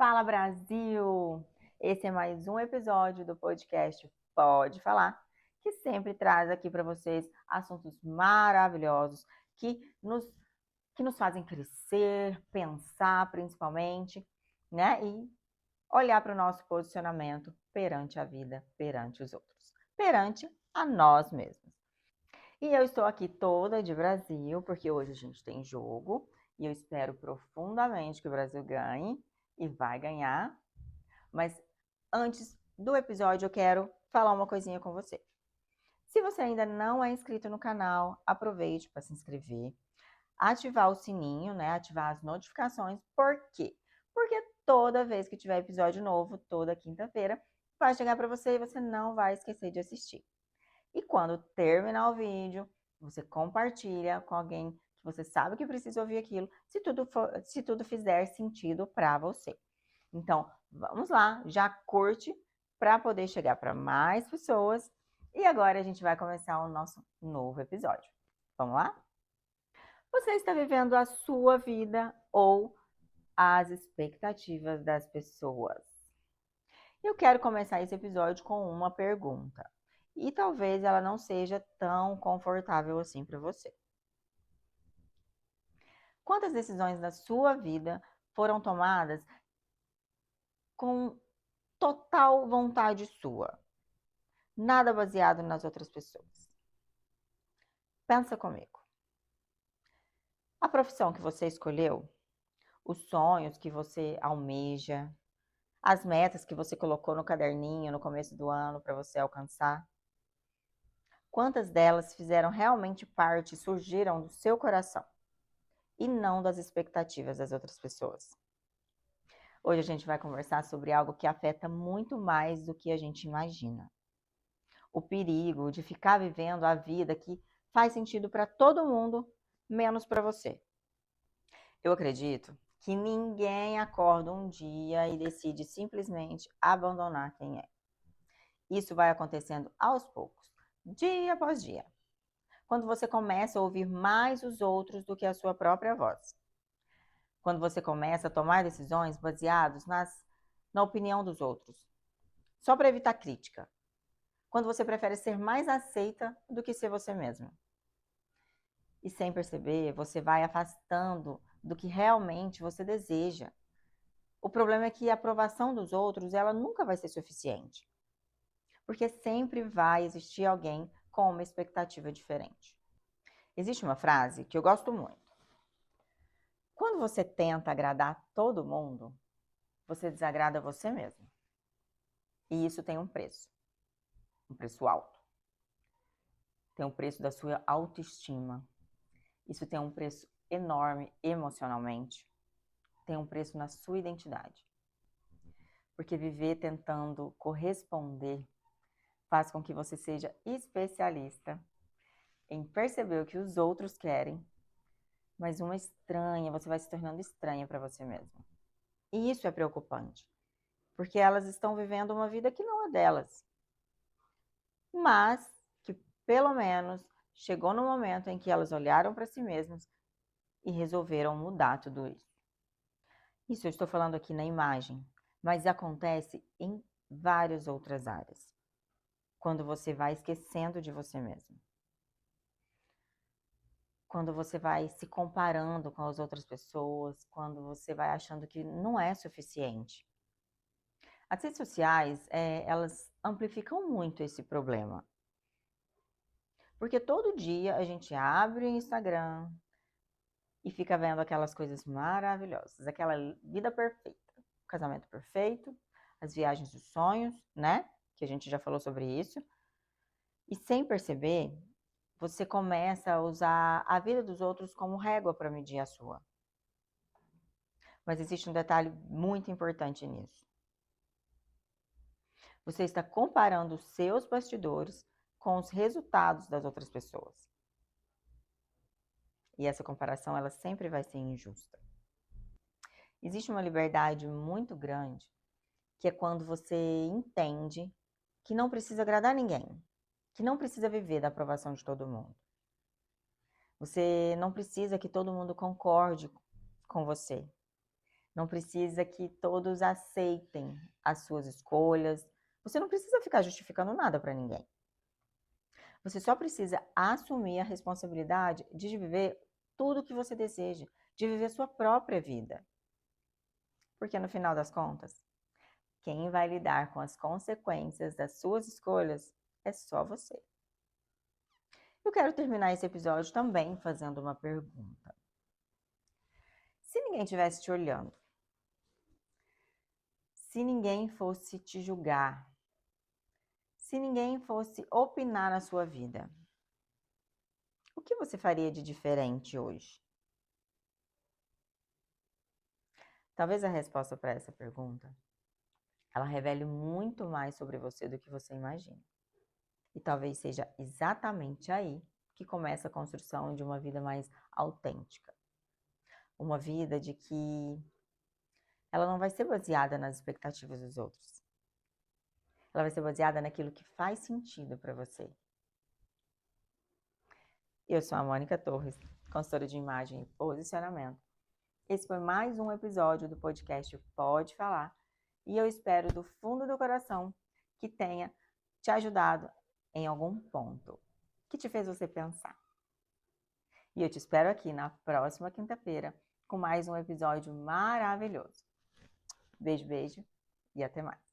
Fala Brasil! Esse é mais um episódio do podcast Pode Falar, que sempre traz aqui para vocês assuntos maravilhosos que nos, que nos fazem crescer, pensar principalmente, né? E olhar para o nosso posicionamento perante a vida, perante os outros, perante a nós mesmos. E eu estou aqui toda de Brasil, porque hoje a gente tem jogo e eu espero profundamente que o Brasil ganhe e vai ganhar. Mas antes do episódio, eu quero falar uma coisinha com você. Se você ainda não é inscrito no canal, aproveite para se inscrever, ativar o sininho, né? Ativar as notificações. Por quê? Porque toda vez que tiver episódio novo, toda quinta-feira, vai chegar para você e você não vai esquecer de assistir. E quando terminar o vídeo, você compartilha com alguém que você sabe que precisa ouvir aquilo, se tudo fizer sentido para você. Então, vamos lá, já curte para poder chegar para mais pessoas. E agora a gente vai começar o nosso novo episódio. Vamos lá? Você está vivendo a sua vida ou as expectativas das pessoas? Eu quero começar esse episódio com uma pergunta. E talvez ela não seja tão confortável assim para você. Quantas decisões da sua vida foram tomadas com total vontade sua? Nada baseado nas outras pessoas. Pensa comigo. A profissão que você escolheu, os sonhos que você almeja, as metas que você colocou no caderninho no começo do ano para você alcançar, quantas delas fizeram realmente parte, surgiram do seu coração e não das expectativas das outras pessoas? Hoje a gente vai conversar sobre algo que afeta muito mais do que a gente imagina. O perigo de ficar vivendo a vida que faz sentido para todo mundo, menos para você. Eu acredito que ninguém acorda um dia e decide simplesmente abandonar quem é. Isso vai acontecendo aos poucos, dia após dia, quando você começa a ouvir mais os outros do que a sua própria voz. Quando você começa a tomar decisões baseadas na opinião dos outros, só para evitar crítica. Quando você prefere ser mais aceita do que ser você mesma. E sem perceber, você vai afastando do que realmente você deseja. O problema é que a aprovação dos outros, ela nunca vai ser suficiente. Porque sempre vai existir alguém com uma expectativa diferente. Existe uma frase que eu gosto muito. Quando você tenta agradar todo mundo, você desagrada você mesmo. E isso tem um preço alto. Tem um preço da sua autoestima. Isso tem um preço enorme emocionalmente. Tem um preço na sua identidade. Porque viver tentando corresponder faz com que você seja especialista em perceber o que os outros querem, mas você vai se tornando estranha para você mesma. E isso é preocupante, porque elas estão vivendo uma vida que não é delas, mas que pelo menos chegou no momento em que elas olharam para si mesmas e resolveram mudar tudo isso. Isso eu estou falando aqui na imagem, mas acontece em várias outras áreas, quando você vai esquecendo de você mesmo. Quando você vai se comparando com as outras pessoas, quando você vai achando que não é suficiente. As redes sociais, elas amplificam muito esse problema. Porque todo dia a gente abre o Instagram e fica vendo aquelas coisas maravilhosas, aquela vida perfeita, o casamento perfeito, as viagens dos sonhos, né? Que a gente já falou sobre isso. E sem perceber, você começa a usar a vida dos outros como régua para medir a sua. Mas existe um detalhe muito importante nisso. Você está comparando os seus bastidores com os resultados das outras pessoas. E essa comparação, ela sempre vai ser injusta. Existe uma liberdade muito grande, que é quando você entende que não precisa agradar ninguém, que não precisa viver da aprovação de todo mundo. Você não precisa que todo mundo concorde com você. Não precisa que todos aceitem as suas escolhas. Você não precisa ficar justificando nada para ninguém. Você só precisa assumir a responsabilidade de viver tudo o que você deseja, de viver sua própria vida. Porque no final das contas, quem vai lidar com as consequências das suas escolhas é só você. Eu quero terminar esse episódio também fazendo uma pergunta. Se ninguém estivesse te olhando, se ninguém fosse te julgar, se ninguém fosse opinar na sua vida, o que você faria de diferente hoje? Talvez a resposta para essa pergunta, ela revele muito mais sobre você do que você imagina. E talvez seja exatamente aí que começa a construção de uma vida mais autêntica. Uma vida de que ela não vai ser baseada nas expectativas dos outros. Ela vai ser baseada naquilo que faz sentido para você. Eu sou a Mônica Torres, consultora de imagem e posicionamento. Esse foi mais um episódio do podcast Pode Falar e eu espero do fundo do coração que tenha te ajudado em algum ponto, que te fez você pensar. E eu te espero aqui na próxima quinta-feira com mais um episódio maravilhoso. Beijo, beijo e até mais.